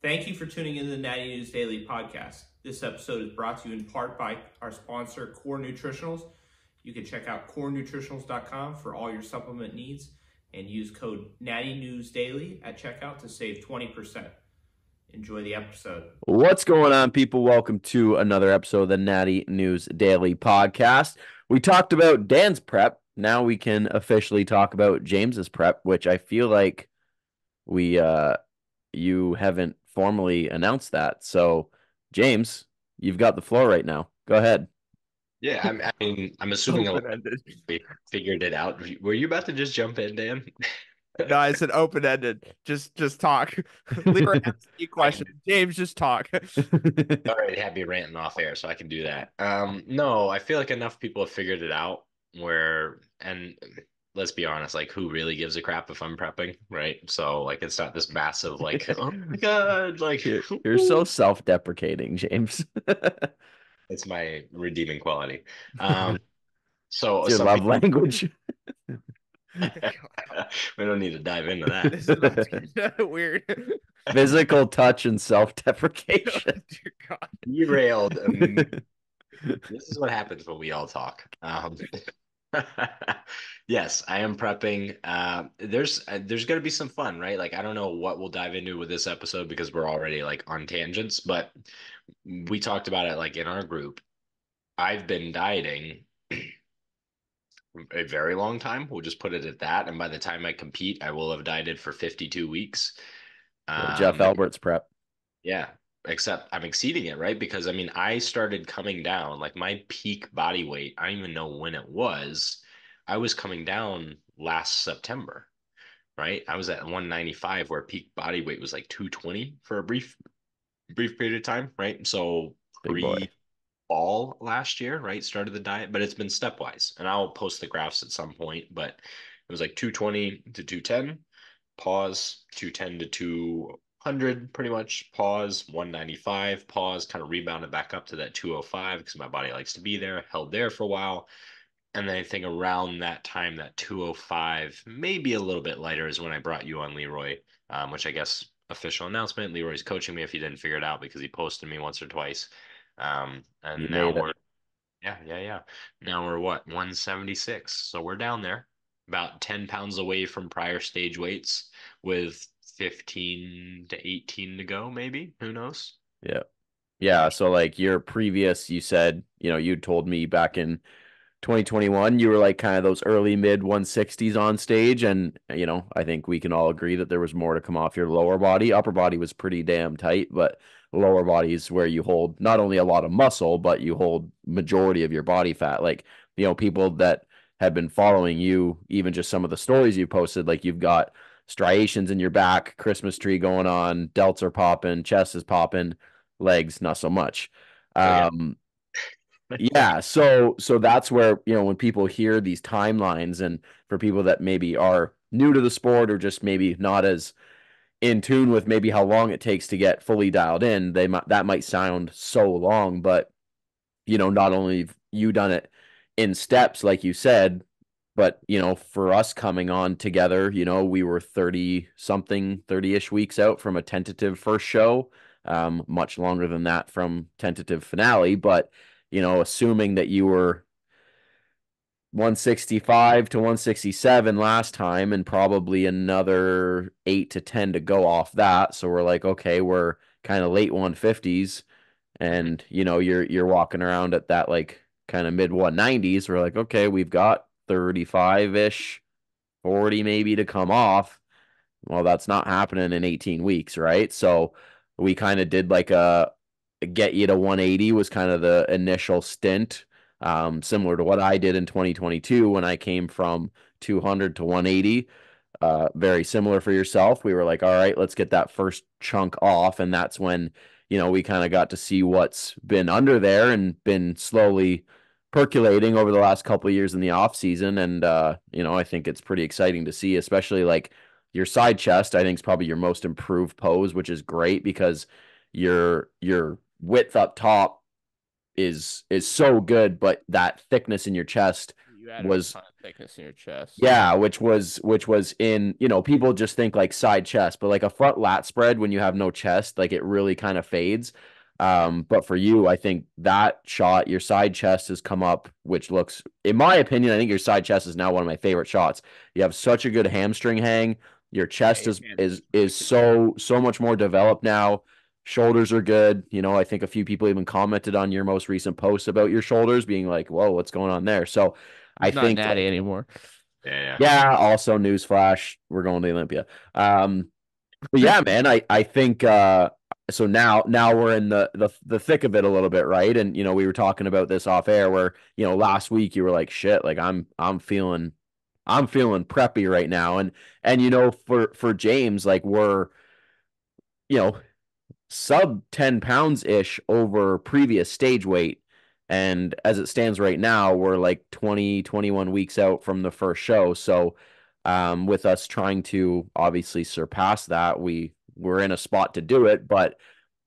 Thank you for tuning in to the Natty News Daily podcast. This episode is brought to you in part by our sponsor, Core Nutritionals. You can check out corenutritionals.com for all your supplement needs and use code Natty News Daily at checkout to save 20%. Enjoy the episode. What's going on, people? Welcome to another episode of the Natty News Daily podcast. We talked about Dan's prep. Now we can officially talk about James's prep, which I feel like we you haven't formally announced that. So, James, you've got the floor right now. Go ahead. Yeah, I'm assuming a lot Open-ended. of people figured it out. Were you about to just jump in, Dan? No, I said open-ended. Just talk. Leroy asks you I questions. James, just talk. already have me ranting off air, so I can do that. No, I feel like enough people have figured it out and let's be honest, like who really gives a crap if I'm prepping, right? So like it's not this massive like, oh my God, like You're so self-deprecating, James. it's my redeeming quality. Um, so It's your some love people language. we don't need to dive into that. This is about to get weird. Physical touch and Oh, self-deprecation. dear God. Derailed. This is what happens when we all talk. Yes, I am prepping. There's going to be some fun, right? Like I don't know what we'll dive into with this episode because we're already like on tangents, but we talked about it like in our group. I've been dieting a very long time. We'll just put it at that. And by the time I compete, I will have dieted for 52 weeks. Jeff Um, Albert's prep. Yeah, except I'm exceeding it, right? Because I mean, I started coming down, like my peak body weight, I don't even know when it was. I was coming down last September, right? I was at 195 where peak body weight was like 220 for a brief period of time, right? So Big boy. pre-fall last year, right? Started the diet, but it's been stepwise. And I'll post the graphs at some point, but it was like 220 to 210, pause, 210 to 200, pretty much, pause, 195, pause, kind of rebounded back up to that 205 because my body likes to be there, held there for a while. And then I think around that time, that 205, maybe a little bit lighter, is when I brought you on, Leroy, which I guess official announcement. Leroy's coaching me if you didn't figure it out because he posted me once or twice. You And now made it. we're, yeah. Now we're what, 176. So we're down there, about 10 pounds away from prior stage weights with 15 to 18 to go, maybe. Who knows? Yeah. Yeah. So like your previous, you said, you told me back in 2021, you were like kind of those early mid 160s on stage. And, I think we can all agree that there was more to come off your lower body. Upper body was pretty damn tight, but lower body is where you hold not only a lot of muscle, but you hold majority of your body fat. Like, people that have been following you, even just some of the stories you posted, like you've got striations in your back, Christmas tree going on, delts are popping, chest is popping, legs, not so much. Oh, yeah. Um, yeah, so that's where, when people hear these timelines and for people that maybe are new to the sport or just maybe not as in tune with maybe how long it takes to get fully dialed in, that might sound so long, but not only have you done it in steps like you said, but for us coming on together, we were 30 something, 30-ish weeks out from a tentative first show, much longer than that from tentative finale, but assuming that you were 165 to 167 last time and probably another 8 to 10 to go off that. So we're like, okay, we're kind of late 150s Mhm. and you're walking around at that like kind of mid 190s. We're like, okay, we've got 35-ish, 40 maybe to come off. Well, that's not happening in 18 weeks, right? So we kind of did like a get you to 180 was kind of the initial stint, similar to what I did in 2022 when I came from 200 to 180. Very similar for yourself. We were like, all right, let's get that first chunk off. And that's when, we kind of got to see what's been under there and been slowly percolating over the last couple of years in the off season. And, I think it's pretty exciting to see, especially like your side chest, I think is probably your most improved pose, which is great because your width up top is so good, but that thickness in your chest You added a was ton of thickness in your chest. yeah, which was in, people just think like side chest, but like a front lat spread when you have no chest, like it really kind of fades. But for you, I think that shot, your side chest has come up, which looks, in my opinion, I think your side chest is now one of my favorite shots. You have such a good hamstring hang. Your chest your is hand is really is so much more developed now. Shoulders are good. I think a few people even commented on your most recent post about your shoulders being like, "Whoa, what's going on there?" So I He's not think natty anymore. Yeah. yeah, also newsflash, we're going to Olympia. But yeah, man, I think so now we're in the thick of it a little bit, right? And we were talking about this off air where, last week you were like, shit, like I'm feeling preppy right now. And for James, like we're, you know, sub 10 pounds ish over previous stage weight. And as it stands right now, we're like 20, 21 weeks out from the first show. So, with us trying to obviously surpass that, we're in a spot to do it. But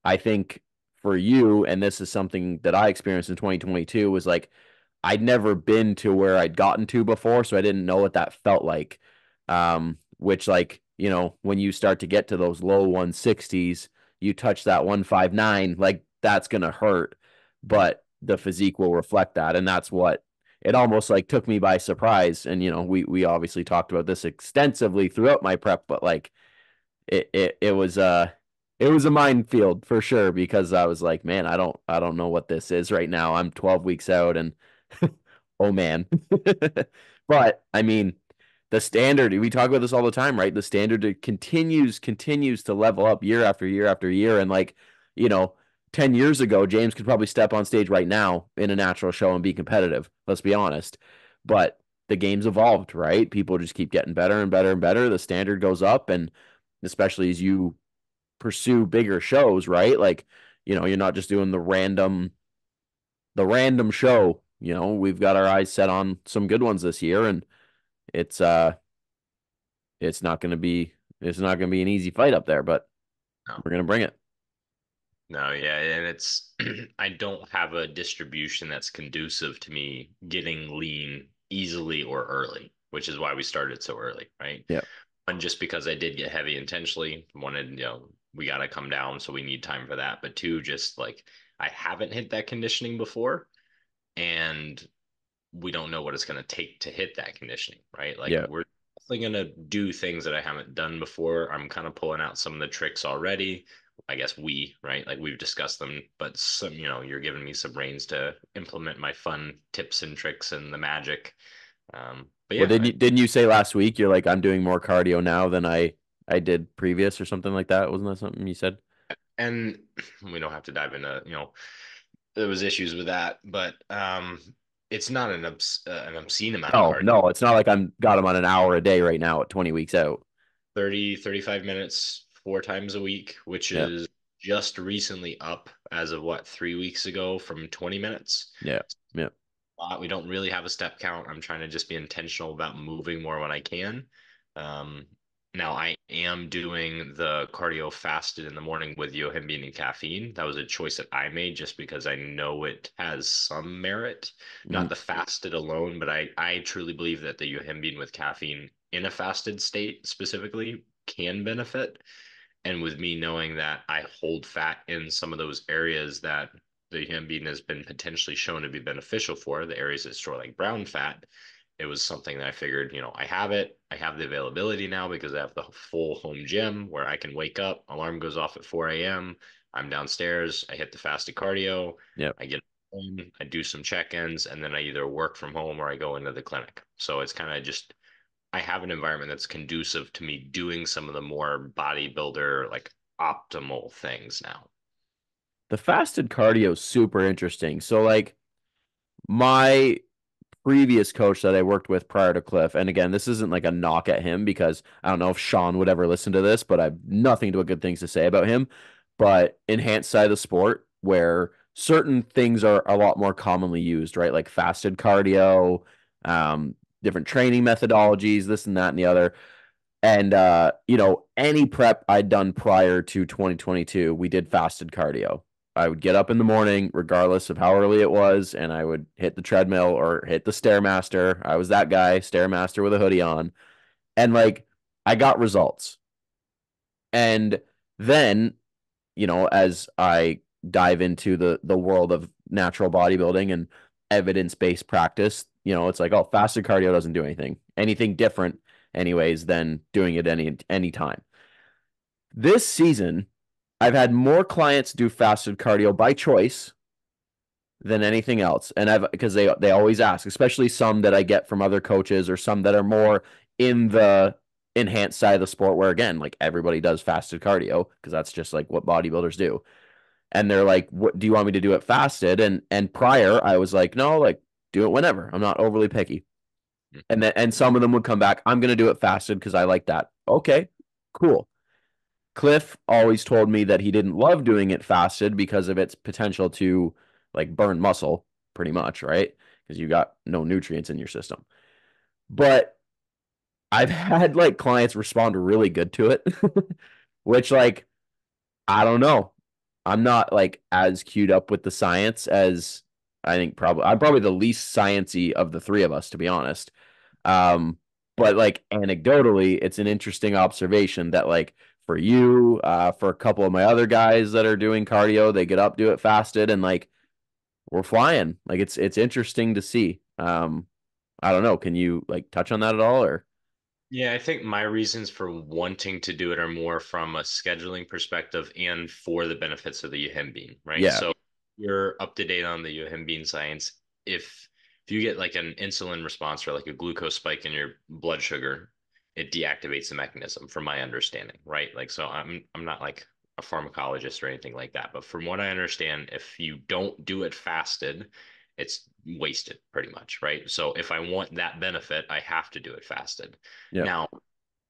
I think for you, and this is something that I experienced in 2022, was like I'd never been to where I'd gotten to before, so I didn't know what that felt like. Which like, when you start to get to those low 160s, you touch that 159, like that's gonna hurt. But the physique will reflect that. And that's what it almost like took me by surprise. And we obviously talked about this extensively throughout my prep, but like it was a minefield for sure because I was like, man, I don't know what this is right now. I'm 12 weeks out and oh man. But I mean, the standard, we talk about this all the time, right? The standard continues to level up year after year after year. And like, you know, 10 years ago, James could probably step on stage right now in a natural show and be competitive. Let's be honest. But the game's evolved, right? People just keep getting better and better and better. The standard goes up, and especially as you pursue bigger shows, right? Like, you're not just doing the random show. We've got our eyes set on some good ones this year, and it's it's not going to be an easy fight up there, but No. we're going to bring it. No, yeah, and it's I don't have a distribution that's conducive to me getting lean easily or early, which is why we started so early, right? Yeah. One, just because I did get heavy intentionally, wanted, we got to come down, so we need time for that. But two, just like I haven't hit that conditioning before, and we don't know what it's going to take to hit that conditioning, right? Like Yeah. we're definitely going to do things that I haven't done before. I'm kind of pulling out some of the tricks already. I guess right? Like we've discussed them, but some, you're giving me some reins to implement my fun tips and tricks and the magic. But Well, yeah, didn't you say last week you're like, I'm doing more cardio now than I did previous or something like that? Wasn't that something you said? and we don't have to dive into, there was issues with that, but it's not an obscene amount of No, cardio. no, it's not like I'm got him on an hour a day right now at 20 weeks out. 35 minutes 4 times a week, which Yeah. is just recently up as of 3 weeks ago from 20 minutes. Yeah. Yeah. We don't really have a step count. I'm trying to just be intentional about moving more when I can. Um, Now I am doing the cardio fasted in the morning with yohimbine and caffeine. That was a choice that I made just because I know it has some merit, Mhm. not the fasted alone, but I truly believe that the yohimbine with caffeine in a fasted state specifically can benefit. And with me knowing that I hold fat in some of those areas that the yohimbine has been potentially shown to be beneficial for, the areas that store like brown fat, it was something that I figured, I have it. I have the availability now because I have the full home gym where I can wake up, alarm goes off at 4 a.m. I'm downstairs, I hit the fasted cardio, Yeah. I get home, I do some check-ins, and then I either work from home or I go into the clinic. So it's kind of just I have an environment that's conducive to me doing some of the more bodybuilder, like optimal things now. The fasted cardio is super interesting. So like my previous coach that I worked with prior to Cliff, and again, this isn't like a knock at him because I don't know if Sean would ever listen to this, but I've nothing but good things to say about him. But enhanced side of the sport where certain things are a lot more commonly used, right? Like fasted cardio, different training methodologies, this and that and the other. And any prep I'd done prior to 2022, we did fasted cardio. I would get up in the morning, regardless of how early it was, and I would hit the treadmill or hit the Stairmaster. I was that guy, Stairmaster with a hoodie on. And like I got results. And then, as I dive into the world of natural bodybuilding and evidence-based practice, it's like, oh, fasted cardio doesn't do anything different anyways than doing it any time. This season, I've had more clients do fasted cardio by choice than anything else. And because they always ask, especially some that I get from other coaches or some that are more in the enhanced side of the sport where again, like everybody does fasted cardio because that's just like what bodybuilders do. And they're like, "What do you want me to do it fasted?" And prior, I was like, "No, like do it whenever. I'm not overly picky." And some of them would come back, "I'm going to do it fasted because I like that." Okay, cool. Cliff always told me that he didn't love doing it fasted because of its potential to like burn muscle pretty much, right? Because you got no nutrients in your system. But I've had like clients respond really good to it, which like I don't know. I'm not like as queued up with the science as I think I'm probably the least sciencey of the three of us, to be honest. But like anecdotally, it's an interesting observation that like for you, for a couple of my other guys that are doing cardio, they get up, do it fasted, and like we're flying. Like it's interesting to see. I don't know. Can you like touch on that at all or? Yeah, I think my reasons for wanting to do it are more from a scheduling perspective and for the benefits of the yohimbine, right? Yeah, So you're up to date on the yohimbine science. If you get like an insulin response or like a glucose spike in your blood sugar, it deactivates the mechanism, from my understanding, right? Like, so I'm not like a pharmacologist or anything like that, but from what I understand, if you don't do it fasted, it's wasted pretty much, right? So if I want that benefit, I have to do it fasted. yeah, Now,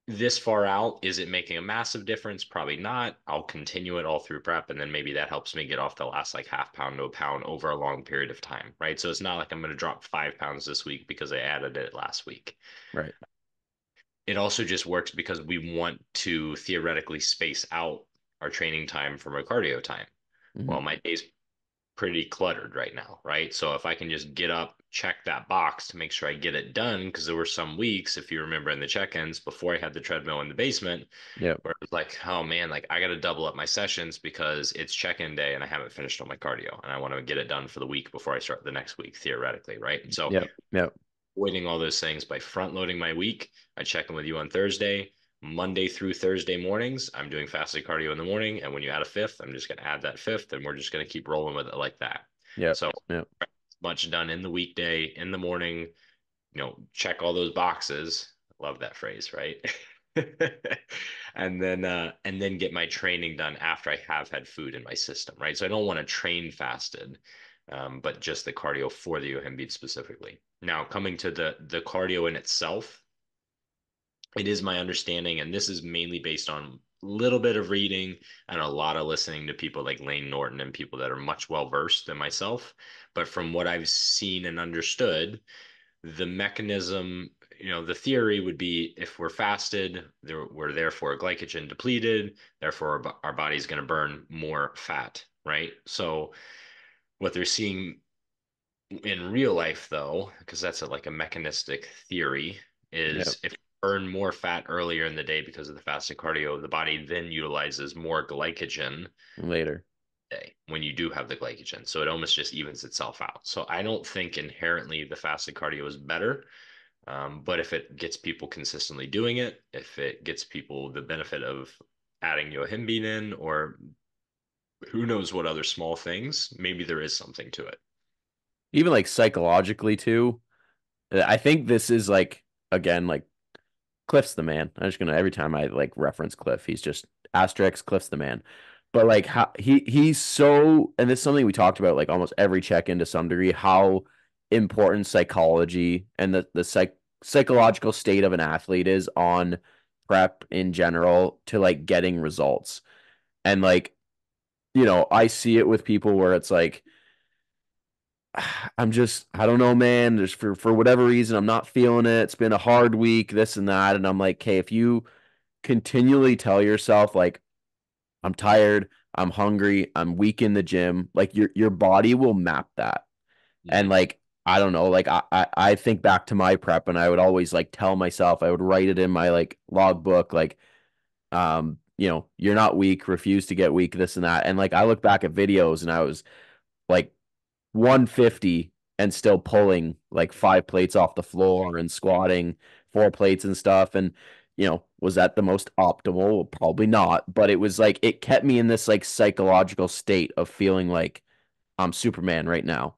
this far out, is it making a massive difference? Probably not. I'll continue it all through prep, and then maybe that helps me get off the last like half pound to a pound over a long period of time, right? So it's not like I'm going to drop 5 pounds this week because I added it last week. right. It also just works because we want to theoretically space out our training time from our cardio time. Mhm. Well, my day's pretty cluttered right now, right? So if I can just get up, check that box to make sure I get it done, because there were some weeks, if you remember in the check-ins before I had the treadmill in the basement, Yep, where it was like, oh man, like I got to double up my sessions because it's check-in day and I haven't finished all my cardio and I want to get it done for the week before I start the next week, theoretically, right? So yep, yep, avoiding all those things by front loading my week. I check in with you on Thursday. Monday through Thursday mornings, I'm doing fasted cardio in the morning. And when you add a fifth, I'm just going to add that fifth and we're just going to keep rolling with it like that. yep, So yep. much done in the weekday, in the morning, check all those boxes. Love that phrase, right? and then get my training done after I have had food in my system, right? So I don't want to train fasted, but just the cardio for the Yohimbine specifically. Now, coming to the cardio in itself, it is my understanding, and this is mainly based on a little bit of reading and a lot of listening to people like Lane Norton and people that are much well versed than myself. But from what I've seen and understood, the mechanism, the theory would be if we're fasted, we're therefore glycogen depleted, therefore our body's going to burn more fat, right? So what they're seeing in real life, though, because that's like a mechanistic theory, Yep. is if you burn more fat earlier in the day because of the fasted cardio, the body then utilizes more glycogen Later. day when you do have the glycogen. So it almost just evens itself out. So I don't think inherently the fasted cardio is better. But if it gets people consistently doing it, if it gets people the benefit of adding yohimbine in, or who knows what other small things, maybe there is something to it. Even like psychologically too. I think this is like again like Cliff's the man. I'm just gonna every time I like reference Cliff, he's just asterisk Cliff's the man. But like how he's so and this is something we talked about like almost every check-in to some degree, how important psychology and the psychological state of an athlete is on prep in general to like getting results. And like, I see it with people where it's like I don't know, man. There's for whatever reason, I'm not feeling it. It's been a hard week, this and that. And I'm like, okay, if you continually tell yourself, like, I'm tired, I'm hungry, I'm weak in the gym. Like your body will map that. And Mhm. like I don't know, like I think back to my prep and I would always like tell myself, I would write it in my like logbook, like you're not weak, refuse to get weak, this and that. And like I look back at videos and I was like 150 and still pulling like 5 plates off the floor and squatting 4 plates and stuff. And, was that the most optimal? Probably not. But it was like, it kept me in this like psychological state of feeling like I'm Superman right now.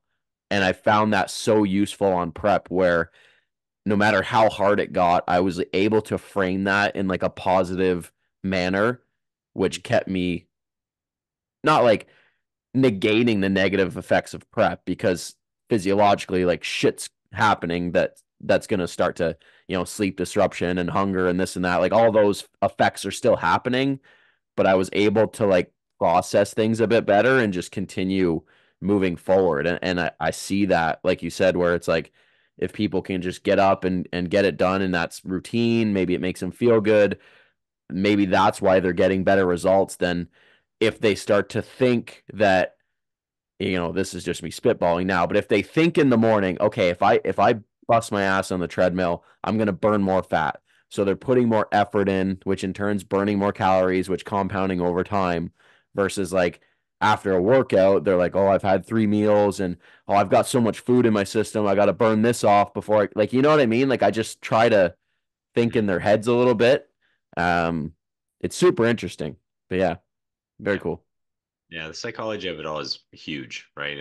And I found that so useful on prep where no matter how hard it got, I was able to frame that in like a positive manner, which kept me not like negating the negative effects of prep because physiologically like shit's happening that's going to start to sleep disruption and hunger and this and that, like all those effects are still happening, but I was able to like process things a bit better and just continue moving forward. And I see that, like you said, where it's like if people can just get up and get it done and that's routine, maybe it makes them feel good. Maybe that's why they're getting better results than if they start to think that, this is just me spitballing now, but if they think in the morning, okay, if I bust my ass on the treadmill, I'm going to burn more fat. So they're putting more effort in, which in turns burning more calories, which compounding over time versus like after a workout, they're like, oh, I've had 3 meals and oh, I've got so much food in my system. I got to burn this off before I like, you know what I mean? Like I just try to think in Mhm. their heads a little bit. Um, it's super interesting, but yeah, very Yeah. cool. Yeah, the psychology of it all is huge, right?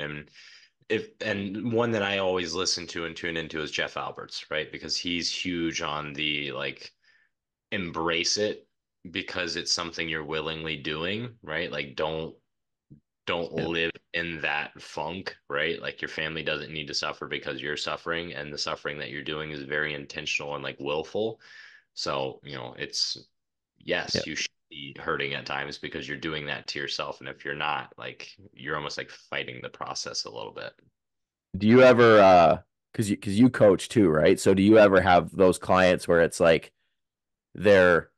And one that I always listen to and tune into is Jeff Alberts, right? Because he's huge on the like embrace it because it's something you're willingly doing, right? Like don't Yeah. live in that funk, right? Like your family doesn't need to suffer because you're suffering, and the suffering that you're doing is very intentional and like willful. So, it's Yeah. yes, you should be hurting at times because you're doing that to yourself. And if you're not, like you're almost like fighting the process a little bit. Do you ever because you coach too, right? So do you ever have those clients where it's like they're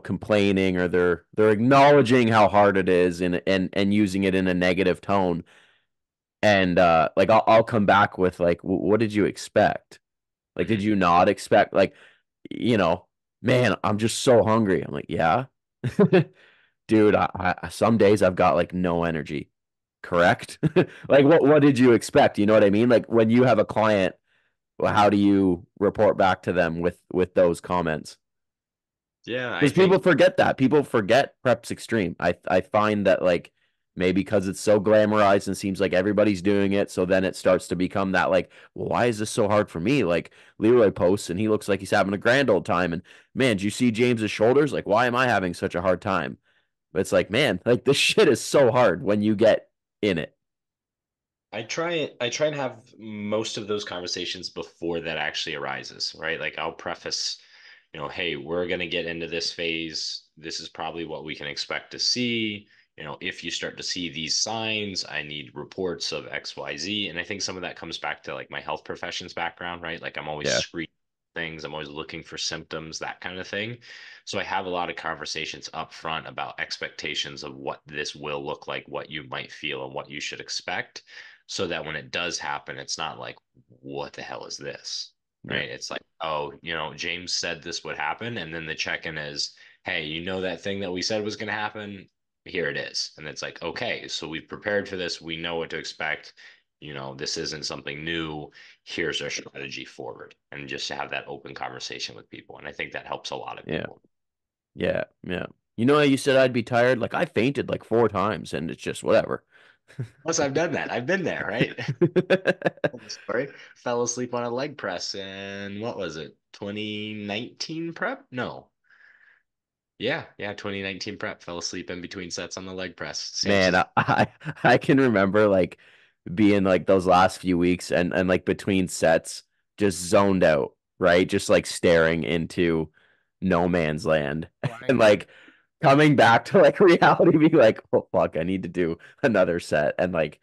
complaining or they're acknowledging how hard it is and using it in a negative tone and like I'll come back with like what did you expect? Like did Mhm. you not expect like you know, man, I'm just so hungry. I'm like, yeah. Dude, I some days I've got like no energy. Correct? Like what did you expect? You know what I mean? Like when you have a client, well, how do you report back to them with those comments? Yeah, I Because people think forget that. People forget prep's extreme. I find that like maybe because it's so glamorized and seems like everybody's doing it, so then it starts to become that like, well, why is this so hard for me? Like Leroy posts and he looks like he's having a grand old time. And man, do you see James's shoulders? Like, why am I having such a hard time? But it's like, man, like this shit is so hard when you get in it. I try and have most of those conversations before that actually arises, right? Like I'll preface, hey, we're going to get into this phase. This is probably what we can expect to see. If you start to see these signs, I need reports of XYZ. And I think some of that comes back to like my health professions background, right? Like I'm always Yeah. screening things, I'm always looking for symptoms, that kind of thing. So I have a lot of conversations up front about expectations of what this will look like, what you might feel, and what you should expect so that when it does happen, it's not like, what the hell is this? Yeah. Right? It's like, oh, James said this would happen. And then the check in is, hey, that thing that we said was going to happen? Here it is. And it's like, okay, so we've prepared for this. We know what to expect. This isn't something new. Here's our strategy forward. And just to have that open conversation with people. And I think that helps a lot of Yeah. people. Yeah. Yeah. You know how you said I'd be tired? Like I fainted like 4 times and it's just whatever. Plus, I've done that. I've been there, right? Sorry. Fell asleep on a leg press in what was it? 2019 prep? No. Yeah, 2019 prep. Fell asleep in between sets on the leg press. Same Man, I can remember like being like those last few weeks and like between sets just zoned out, right? Just like staring into no man's land. And Blank. like coming back to like reality being like, oh fuck, I need to do another set and like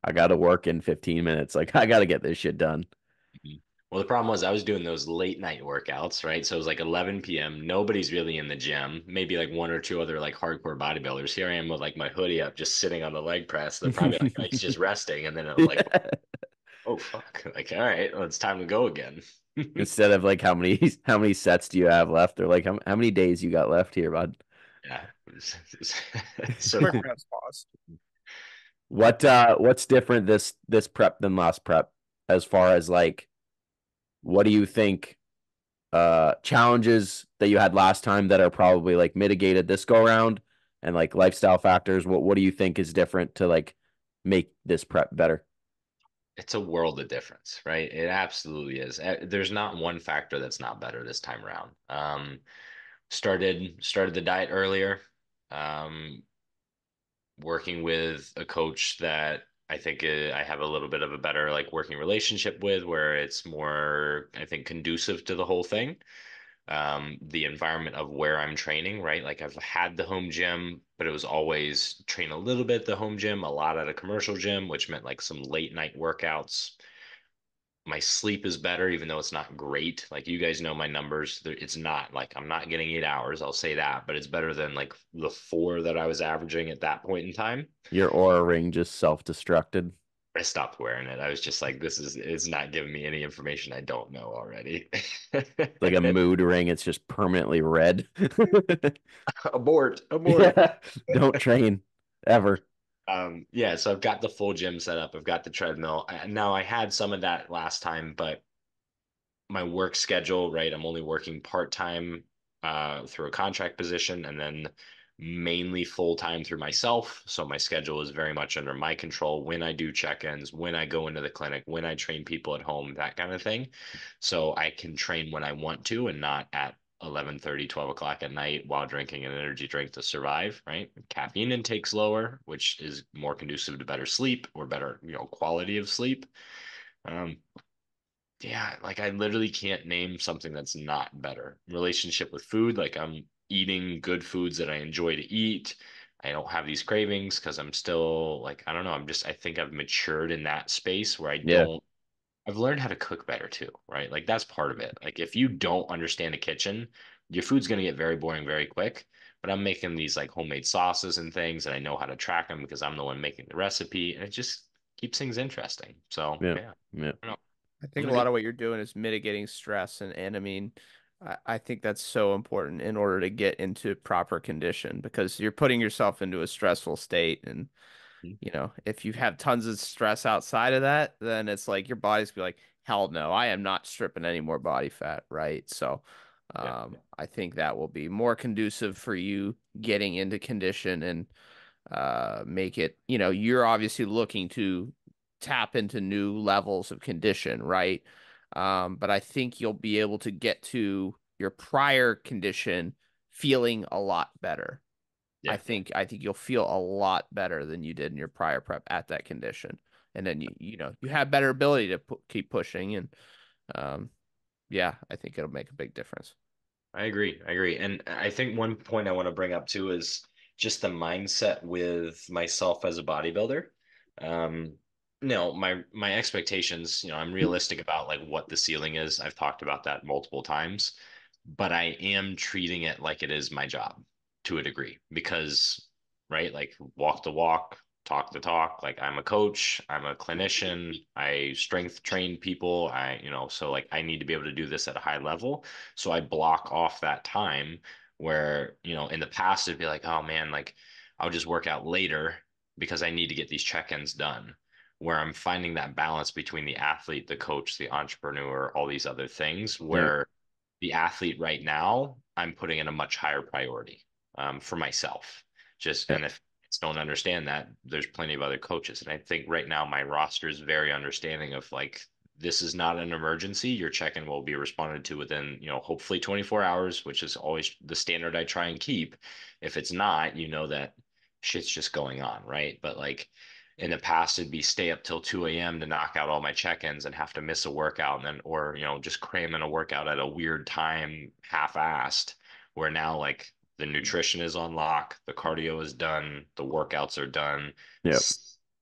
I gotta work in 15 minutes. Like I gotta get this shit done. Well, the problem was I was doing those late night workouts, right? So it was like 11 p.m. Nobody's really in the gym. Maybe like one or two other like hardcore bodybuilders. Here I am with like my hoodie up, just sitting on the leg press. They're probably like, oh, he's just resting. And then I'm like, Yeah. oh fuck, like all right, well, it's time to go again. Instead of like how many sets do you have left, or like how many days you got left here, bud? Yeah. Quick So press pause. What's different this prep than last prep, as far as like what do you think challenges that you had last time that are probably like mitigated this go around, and like lifestyle factors, what do you think is different to like make this prep better? it's a world of difference, right? It absolutely is. There's not one factor that's not better this time around. Started the diet earlier. Um, Working with a coach that I think I have a little bit of a better like working relationship with, where it's more, I think, conducive to the whole thing. The environment of where I'm training, right? Like I've had the home gym, but it was always train a little bit at the home gym, a lot at a commercial gym, which meant like some late night workouts. My sleep is better, even though it's not great. Like you guys know my numbers. It's not like I'm not getting 8 hours, I'll say that, but it's better than like the 4 that I was averaging at that point in time. Your aura ring just self-destructed. I stopped wearing it. I was just like, it's not giving me any information I don't know already. Like a mood ring, it's just permanently red. Abort, abort. Yeah, don't train ever. Yeah, so I've got the full gym set up. I've got the treadmill. Now I had some of that last time, but my work schedule, right? I'm only working part-time through a contract position and then mainly full-time through myself. So my schedule is very much under my control when I do check-ins, when I go into the clinic, when I train people at home, that kind of thing. So I can train when I want to and not at 11:30, 12 o'clock at night while drinking an energy drink to survive, right? Caffeine intake's lower, which is more conducive to better sleep or better, quality of sleep. Um, yeah, like I literally can't name something that's not better. Relationship with food, like I'm eating good foods that I enjoy to eat. I don't have these cravings because I'm still like, I don't know, I think I've matured in that space where Yeah, I've learned how to cook better too, right? Like that's part of it. Like if you don't understand a kitchen, your food's going to get very boring very quick. But I'm making these like homemade sauces and things, and I know how to track them because I'm the one making the recipe, and it just keeps things interesting. So yeah, yeah, yeah. I don't know. I I'm think a gonna lot be of what you're doing is mitigating stress, and I mean, I think that's so important in order to get into proper condition because you're putting yourself into a stressful state, and if you have tons of stress outside of that, then it's like your body's be like, hell no, I am not stripping any more body fat, right? So, yeah. I think that will be more conducive for you getting into condition and make it, you're obviously looking to tap into new levels of condition, right? But I think you'll be able to get to your prior condition feeling a lot better. I Yeah, think I think you'll feel a lot better than you did in your prior prep at that condition. And then you have better ability to keep pushing and um yeah, I think it'll make a big difference. I agree. I agree. And I think one point I want to bring up too is just the mindset with myself as a bodybuilder. Um, my expectations, I'm realistic about like what the ceiling is. I've talked about that multiple times, but I am treating it like it is my job to a degree because, right, like walk the walk, talk the talk. Like I'm a coach, I'm a clinician, I strength train people. So like I need to be able to do this at a high level. So I block off that time where, in the past it'd be like, oh man, like I'll just work out later because I need to get these check-ins done. Where I'm finding that balance between the athlete, the coach, the entrepreneur, all these other things, Yeah, where the athlete right now, I'm putting in a much higher priority for myself. Just yeah, and if don't understand that, there's plenty of other coaches. And I think right now my roster is very understanding of like this is not an emergency. Your check-in will be responded to within, hopefully 24 hours, which is always the standard I try and keep. If it's not, you know that shit's just going on, right? But like in the past, it'd be stay up till 2 a.m. to knock out all my check-ins and have to miss a workout and then, or, just cram in a workout at a weird time, half-assed, where now like the nutrition is on lock, the cardio is done, the workouts are done. yeah.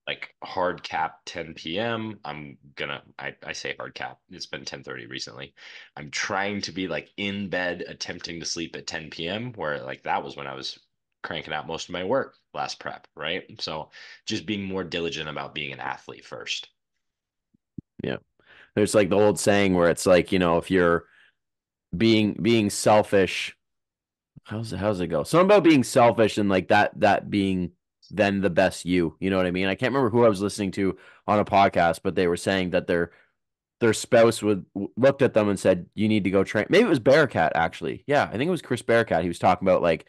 like hard cap 10 p.m. I say hard cap. It's been 10:30 recently. I'm trying to be like in bed, attempting to sleep at 10 p.m. where like that was when I was cranking out most of my work last prep, right? So just being more diligent about being an athlete first. Yeah. There's like the old saying where it's like, if you're being selfish, how's it go? Something about being selfish and like that being then the best you. You know what I mean? I can't remember who I was listening to on a podcast, but they were saying that their spouse would looked at them and said, "You need to go train." Maybe it was Bearcat actually. Yeah, I think it was Chris Bearcat. He was talking about like,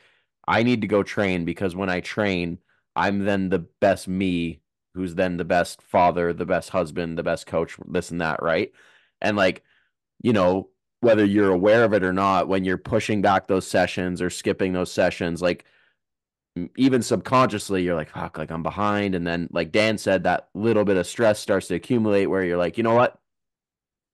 I need to go train because when I train, I'm then the best me, who's then the best father, the best husband, the best coach, this and that, right? And like, you know, whether you're aware of it or not, when you're pushing back those sessions or skipping those sessions, like even subconsciously, you're like, fuck, like I'm behind. And then, like Dan said, that little bit of stress starts to accumulate where you're like, you know what?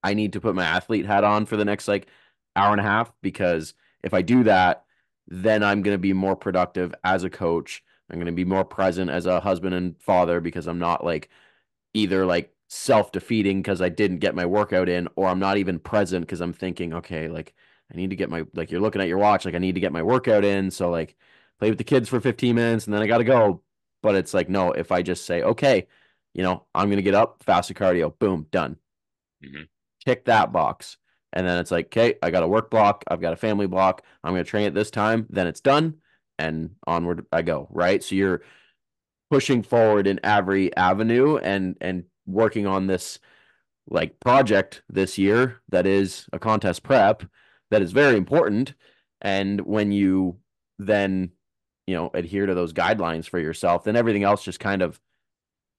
I need to put my athlete hat on for the next like hour and a half because if I do that, then I'm going to be more productive as a coach. I'm going to be more present as a husband and father because I'm not like either like self-defeating because I didn't get my workout in, or I'm not even present because I'm thinking, okay, like I need to get my, like you're looking at your watch, like I need to get my workout in. So like play with the kids for 15 minutes and then I got to go. But it's like, no, if I just say, okay, I'm going to get up, fasted cardio, boom, done. Mhm. Tick that box. And then it's like, okay, I got a work block. I've got a family block. I'm going to train at this time. Then it's done and onward I go. Right. So you're pushing forward in every avenue and working on this like project this year that is a contest prep that is very important. And when you then, adhere to those guidelines for yourself, then everything else just kind of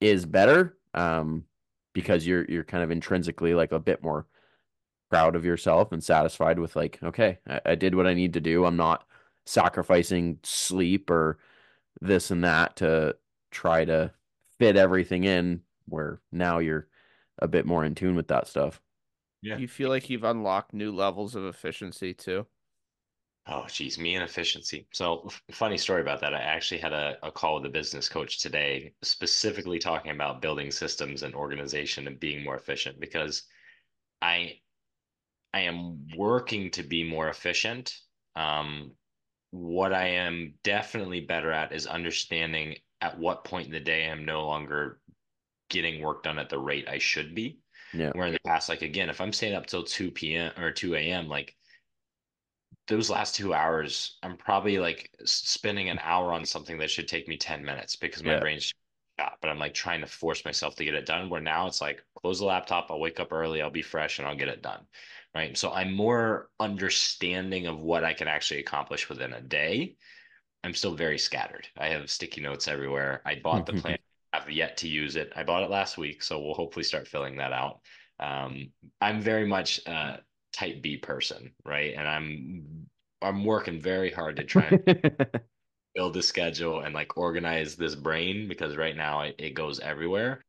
is better. Because you're kind of intrinsically like a bit more proud of yourself and satisfied with like, okay, I did what I need to do. I'm not sacrificing sleep or this and that to try to fit everything in where now you're a bit more in tune with that stuff. Yeah. Do you feel like you've unlocked new levels of efficiency too? Oh, geez, me and efficiency. So, funny story about that. I actually had a call with a business coach today, specifically talking about building systems and organization and being more efficient because I I am working to be more efficient. Um, what I am definitely better at is understanding at what point in the day I'm no longer getting work done at the rate I should be. Yeah. Where in the past, like again, if I'm staying up till 2 p.m. or 2 a.m., like those last 2 hours, I'm probably like spending an hour on something that should take me 10 minutes because my Yeah. brain's shot. But I'm like trying to force myself to get it done. Where now it's like close the laptop, I'll wake up early, I'll be fresh, and I'll get it done. Right. So I'm more understanding of what I can actually accomplish within a day. I'm still very scattered. I have sticky notes everywhere. I bought the plan. I've yet to use it. I bought it last week, so we'll hopefully start filling that out. I'm very much a type B person, right? And I'm working very hard to try and build a schedule and like organize this brain because right now it goes everywhere.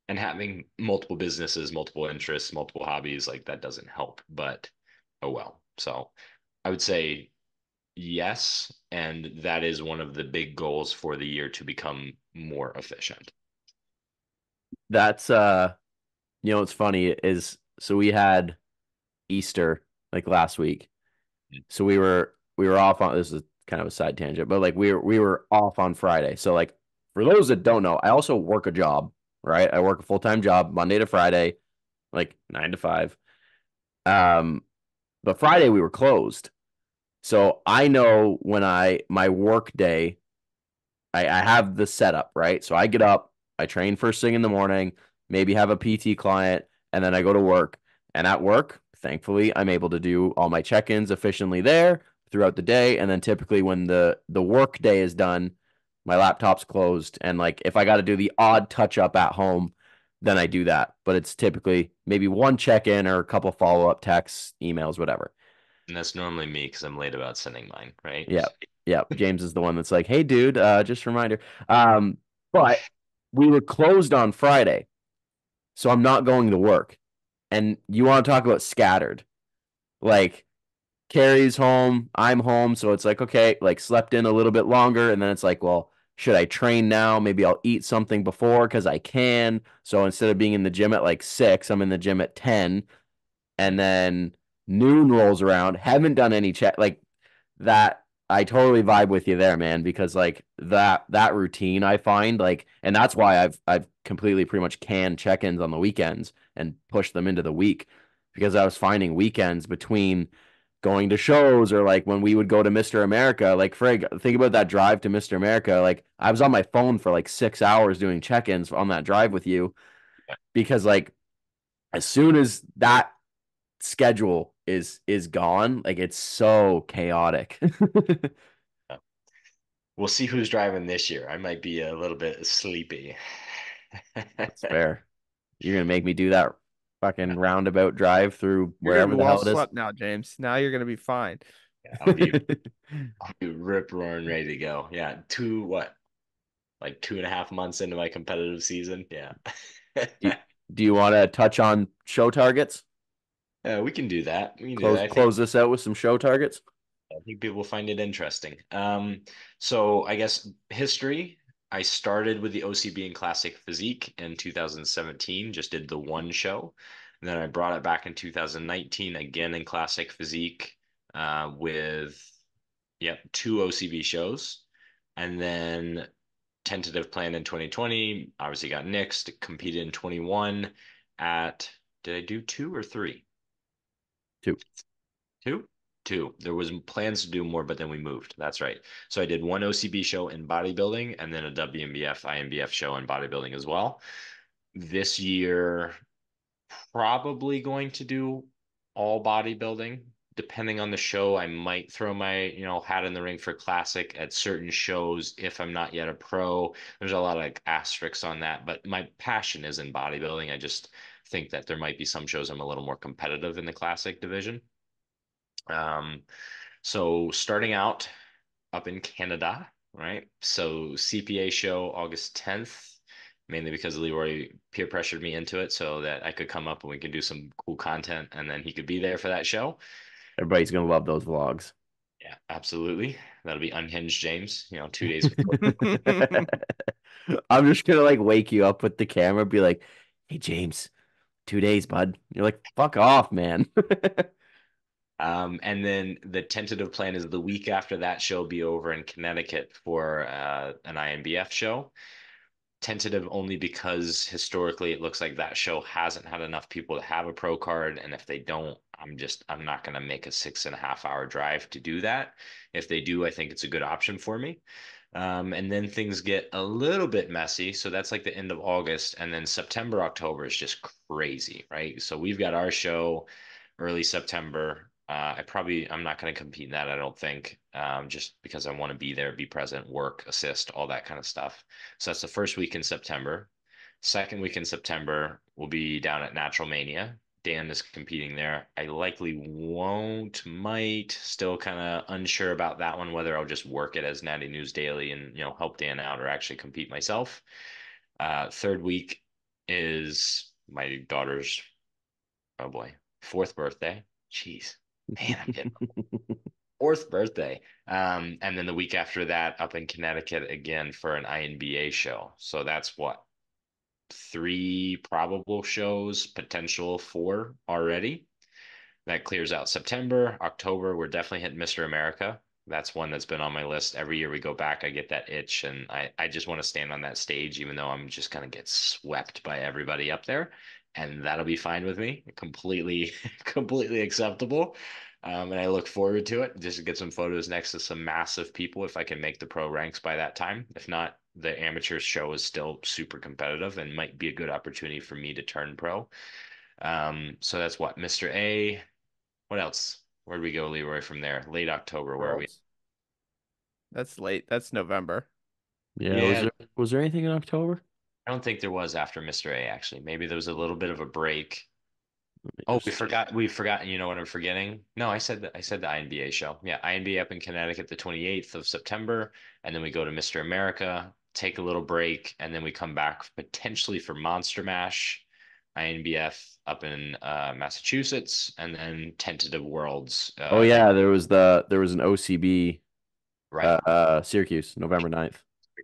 And having multiple businesses, multiple interests, multiple hobbies, like that doesn't help. But oh well. So I would say yes, and that is one of the big goals for the year to become more efficient. That's what's funny is so we had Easter like last week. So we were off on, this is kind of a side tangent, but like we were off on Friday. So like for those that don't know, I also work a job, right? I work a full-time job Monday to Friday, like 9 to 5. Um, but Friday we were closed. So I know when my work day, I have the setup, right? So I get up, I train first thing in the morning, maybe have a PT client, and then I go to work. And at work, thankfully, I'm able to do all my check-ins efficiently there throughout the day. And then typically when the work day is done, my laptop's closed. And like if I got to do the odd touch up at home, then I do that. But it's typically maybe one check-in or a couple follow-up texts, emails, whatever. And that's normally me because I'm late about sending mine, right? Yeah. Yeah. James is the one that's like, hey, dude, just a reminder. But we were closed on Friday, so I'm not going to work. And you want to talk about scattered. Like, Carrie's home, I'm home. So it's like, okay, like slept in a little bit longer. And then it's like, well, should I train now? Maybe I'll eat something before because I can. So instead of being in the gym at like 6, I'm in the gym at 10. And then noon rolls around. Haven't done any check like that. I totally vibe with you there, man, because like that routine I find like, and that's why I've completely pretty much canned check-ins on the weekends and pushed them into the week because I was finding weekends between going to shows or like when we would go to Mr. America, like Frig, think about that drive to Mr. America. Like I was on my phone for like 6 hours doing check-ins on that drive with you because like as soon as that schedule is gone, like it's so chaotic. We'll see who's driving this year. I might be a little bit sleepy. That's fair. You're gonna make me do that fucking roundabout drive through You're gonna wherever be the well hell it is. slept now, James. Now you're gonna be fine. I'll be rip roaring ready to go. Yeah, like 2.5 months into my competitive season. Yeah. do, do you want to touch on show targets? We can do that. We can do Close that. close this out with some show targets. I think people find it interesting. So I guess history. I started with the OCB and Classic Physique in 2017, just did the one show. And then I brought it back in 2019, again in Classic Physique, with, yep, 2 OCB shows. And then tentative plan in 2020, obviously got nixed, competed in 21 at, did I do 2 or 3? Two. Two? Two. There was plans to do more, but then we moved. That's right. So I did one OCB show in bodybuilding and then a WMBF, IMBF show in bodybuilding as well. This year, probably going to do all bodybuilding. Depending on the show, I might throw my, hat in the ring for classic at certain shows if I'm not yet a pro. There's a lot of like asterisks on that, but my passion is in bodybuilding. I just think that there might be some shows I'm a little more competitive in the classic division. Um, so starting out up in Canada, right? So CPA show August 10th, mainly because Leroy peer pressured me into it so that I could come up and we could do some cool content and then he could be there for that show. Everybody's gonna love those vlogs. Yeah, absolutely. That'll be unhinged James, 2 days before. I'm just gonna like wake you up with the camera, be like, "Hey James, 2 days, bud." You're like, "Fuck off, man." And then the tentative plan is the week after that show be over in Connecticut for an IMBF show. Tentative only because historically it looks like that show hasn't had enough people to have a pro card, and if they don't, I'm not going to make a 6.5 hour drive to do that. If they do, I think it's a good option for me. And then things get a little bit messy, so that's like the end of August, and then September, October is just crazy, right? So we've got our show early September. I'm not going to compete in that, I don't think, just because I want to be there, be present, work, assist, all that kind of stuff. So that's the first week in September. Second week in September, we'll be down at Natural Mania. Dan is competing there. I likely might, still kind of unsure about that one, whether I'll just work it as Natty News Daily and, help Dan out or actually compete myself. Third week is my daughter's, oh boy, 4th birthday. Jeez, man, I'm getting 4th birthday. And then the week after that, up in Connecticut again for an INBA show. So that's what, 3 probable shows, potential 4 already. That clears out September. October, we're definitely hitting Mr. America. That's one that's been on my list. Every year we go back, I get that itch, and I just want to stand on that stage, even though I'm just gonna get swept by everybody up there, and that'll be fine with me. Completely, completely acceptable. And I look forward to it. Just to get some photos next to some massive people if I can make the pro ranks by that time. If not, the amateur show is still super competitive and might be a good opportunity for me to turn pro. So that's what, Mr. A. What else? Where do we go, Leroy, from there? Late October, where are we? That's late. That's November. Yeah, Yeah, was there anything in October? I don't think there was after Mr. A, actually. Maybe there was a little bit of a break. Let me Oh, we just forgot. We've forgotten. You know what I'm forgetting? No, I said the INBA show. Yeah, INBA up in Connecticut the 28th of September, and then we go to Mr. America, take a little break, and then we come back potentially for Monster Mash, INBF up in Massachusetts, and then tentative Worlds. Oh yeah, there was an OCB Right. Syracuse, November 9th.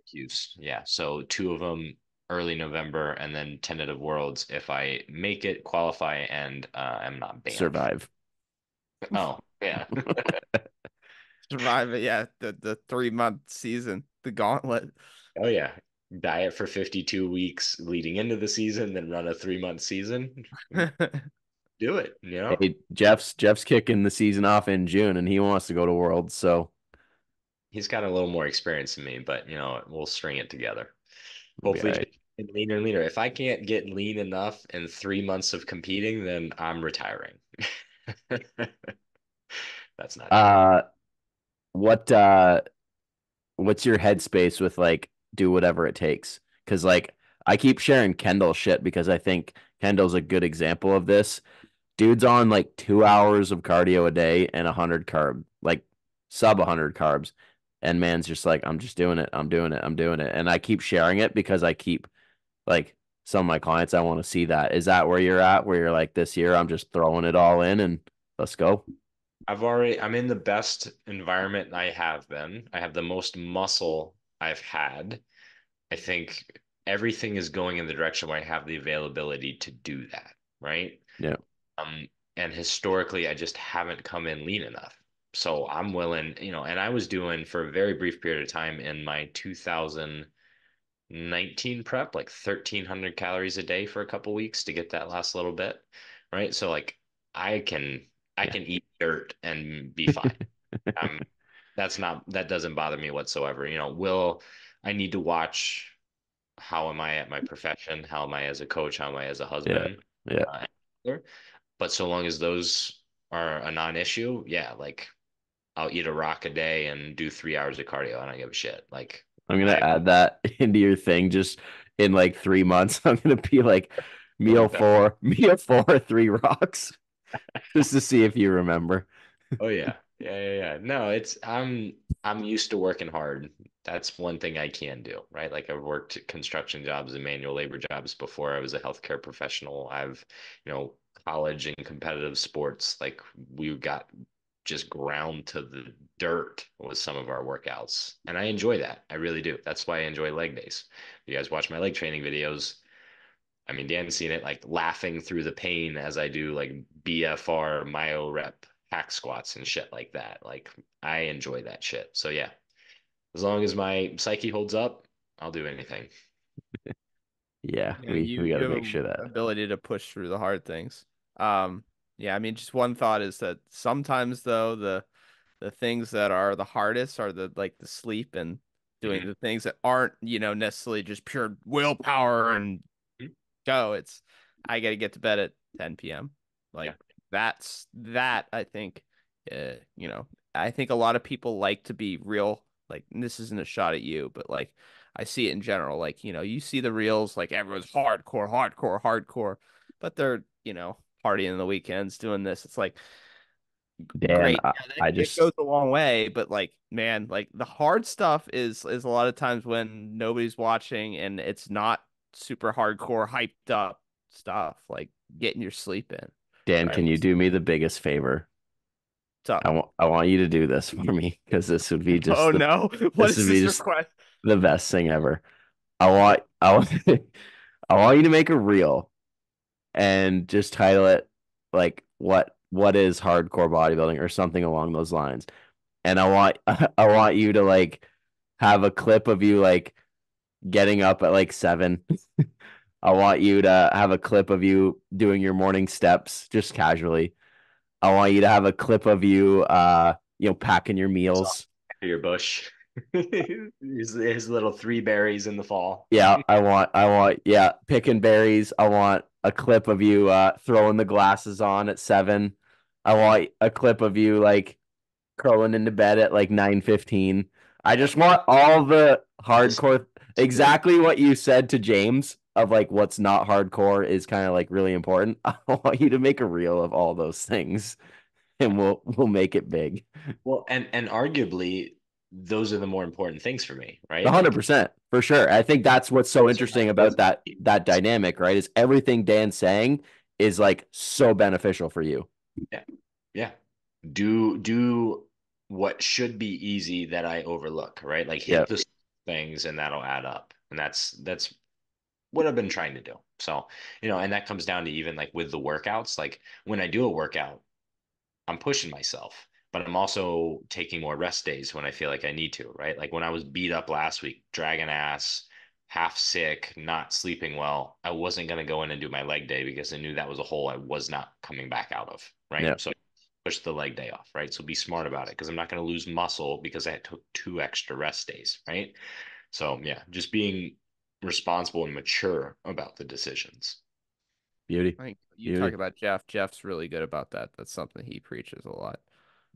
Syracuse. Yeah. So 2 of them early November, and then tentative Worlds if I make it, qualify, and I'm not banned. Survive. Oh, yeah. Survive it, yeah. The 3-month season, the gauntlet. Oh, yeah. Diet for 52 weeks leading into the season, then run a 3-month season. Do it, you know? Hey, Jeff's kicking the season off in June, and he wants to go to Worlds. So He's got a little more experience than me, but we'll string it together. it'll be all Hopefully, just right. get leaner and leaner. If I can't get lean enough in 3 months of competing, then I'm retiring. That's not true. What what's your headspace with like do whatever it takes? Because like I keep sharing Kendall shit because I think Kendall's a good example of this. Dude's on like 2 hours of cardio a day and 100 carb, like sub 100 carbs. And man's just like, I'm just doing it. I'm doing it. I'm doing it. And I keep sharing it because I keep like some of my clients, I want to see that. Is that where you're at? Where you're like, this year, I'm just throwing it all in and let's go. I'm in the best environment I have been. I have the most muscle I've had. I think everything is going in the direction where I have the availability to do that, right? Yeah. Um, and historically, I just haven't come in lean enough. So I'm willing, and I was doing for a very brief period of time in my 2019 prep, like 1,300 calories a day for a couple weeks to get that last little bit, right? So like I can I Yeah. can eat dirt and be fine. Um, that doesn't bother me whatsoever. Will I need to watch how am I at my profession? How am I as a coach? How am I as a Yeah. husband? Yeah. Uh, but so long as those are a non-issue, yeah, like I'll eat a rock a day and do 3 hours of cardio. I don't give a shit. Like I'm gonna I add that into your thing just in like 3 months. I'm gonna be like doing meal that. four, meal four, 3 rocks, just to see if you remember. Oh yeah. Yeah, yeah, yeah. No, I'm used to working hard. That's one thing I can do, right? Like I've worked construction jobs and manual labor jobs before I was a healthcare professional. I've, college and competitive sports, like we got just ground to the dirt with some of our workouts. And I enjoy that. I really do. That's why I enjoy leg days. You guys watch my leg training videos. I mean, Dan's seen it like laughing through the pain as I do like BFR, myo rep hack squats and shit like that. Like I enjoy that shit. So yeah, as long as my psyche holds up, I'll do anything. Yeah, Yeah, we got you to have make an sure that. ability to push through the hard things. Yeah, I mean, just one thought is that sometimes though the things that are the hardest are the sleep and doing Mhm. the things that aren't, necessarily just pure willpower and go. It's I got to get to bed at 10 p.m. Yeah. Like that I think I think a lot of people like to be real, like, and this isn't a shot at you, but like I see it in general, like, you see the reels, like everyone's hardcore, hardcore, hardcore, but they're, partying in the weekends doing this. It's like Dan, great. Yeah, I it just goes a long way, but like, man, like the hard stuff is a lot of times when nobody's watching and it's not super hardcore, hyped up stuff, like getting your sleep in. Dan, Right? can you do me the biggest favor? What's up? I want you to do this for me because this would be just Oh no. What this is would be this just request? the best thing ever. I want I want you to make a reel and just title it like what is hardcore bodybuilding or something along those lines. And I want I want you to like have a clip of you like getting up at like 7. I want you to have a clip of you doing your morning steps just casually. I want you to have a clip of you packing your meals. Your bush. his little 3 berries in the fall. Yeah, yeah, picking berries. I want a clip of you throwing the glasses on at 7. I want a clip of you like curling into bed at like 9:15. I just want all the hardcore exactly what you said to James of like what's not hardcore is kind of like really important. I want you to make a reel of all those things and we'll make it big. Well, and arguably those are the more important things for me, right? Like 100% for sure. I think that's what's so those are my interesting about business that needs. dynamic, right? Is everything Dan's saying is like so beneficial for you. Yeah. Yeah. Do what should be easy that I overlook, right? Like hit Yeah. the things, and that'll add up. And that's what I've been trying to do. So, and that comes down to even like with the workouts, like when I do a workout, I'm pushing myself, but I'm also taking more rest days when I feel like I need to, right? Like when I was beat up last week, dragging ass, half sick, not sleeping well, I wasn't going to go in and do my leg day because I knew that was a hole I was not coming back out of, right? Yeah. So push the leg day off, right? So be smart about it because I'm not going to lose muscle because I took 2 extra rest days, right? So yeah, just being responsible and mature about the decisions. Beauty. I think you talk Beauty. about Jeff. Jeff's really good about that. That's something he preaches a lot.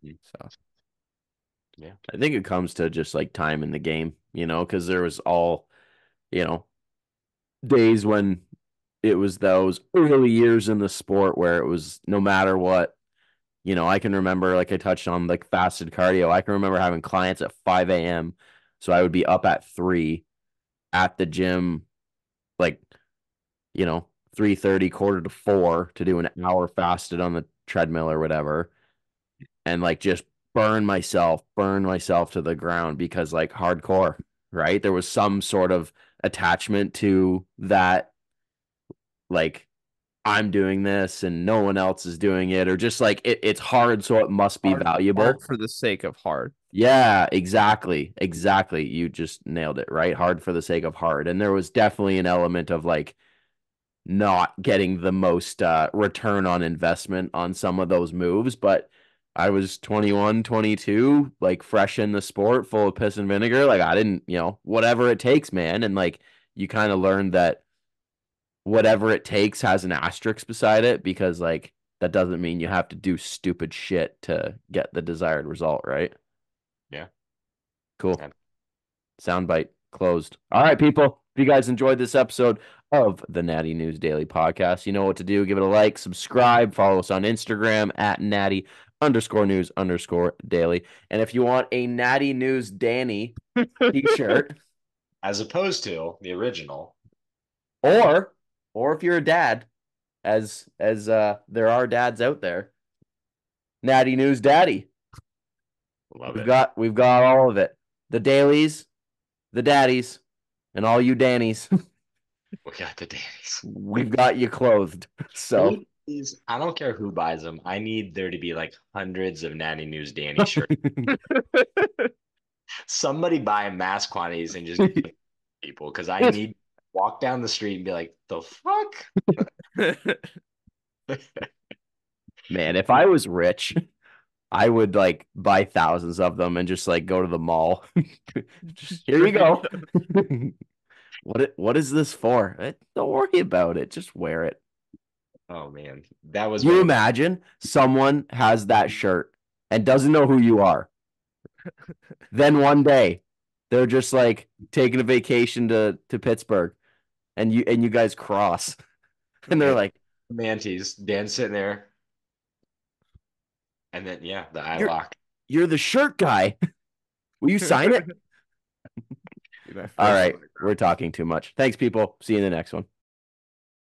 So Yeah. I think it comes to just like time in the game, because there was all, you know, days when it was those early years in the sport where it was no matter what, I can remember, like I touched on, like fasted cardio. I can remember having clients at 5 a.m. So I would be up at 3 at the gym, like, 3:30, quarter to 4 to do an hour fasted on the treadmill or whatever. And like just burn myself to the ground because like hardcore, right? There was some sort of attachment to that, like I'm doing this and no one else is doing it, or just like it's hard, so it must be valuable. hard for the sake of hard. Yeah, exactly. Exactly. You just nailed it, right? Hard for the sake of hard. And there was definitely an element of like not getting the most return on investment on some of those moves, but I was 21, 22, like fresh in the sport, full of piss and vinegar. Like I didn't, whatever it takes, man. And like you kind of learned that whatever it takes has an asterisk beside it because like that doesn't mean you have to do stupid shit to get the desired result, right? Yeah. Cool. And Soundbite closed. All right, people. If you guys enjoyed this episode of the Natty News Daily Podcast, you know what to do. Give it a like, subscribe, follow us on Instagram at Natty_news_daily. And if you want a Natty News Danny t-shirt, as opposed to the original. or if you're a dad, as there are dads out there, Natty News Daddy. Love We've it. got all of it. The dailies, the daddies, and all you Dannies. We got the days. We've got you clothed. So I don't care who buys them. I need there to be like hundreds of Natty News Danny shirts. Somebody buy mass quantities and just give people because I need to walk down the street and be like, the fuck? man, if I was rich, I would like buy thousands of them and just like go to the mall. Just, here you go. What is this for? Don't worry about it. Just wear it. Oh man, that was You imagine someone has that shirt and doesn't know who you are. Then one day they're just like taking a vacation to Pittsburgh and you guys cross. And they're like, Mantis. Dan's sitting there. And then yeah, the eye lock. You're the shirt guy. Will you sign it? All right. We're talking too much. Thanks, people. See you in the next one.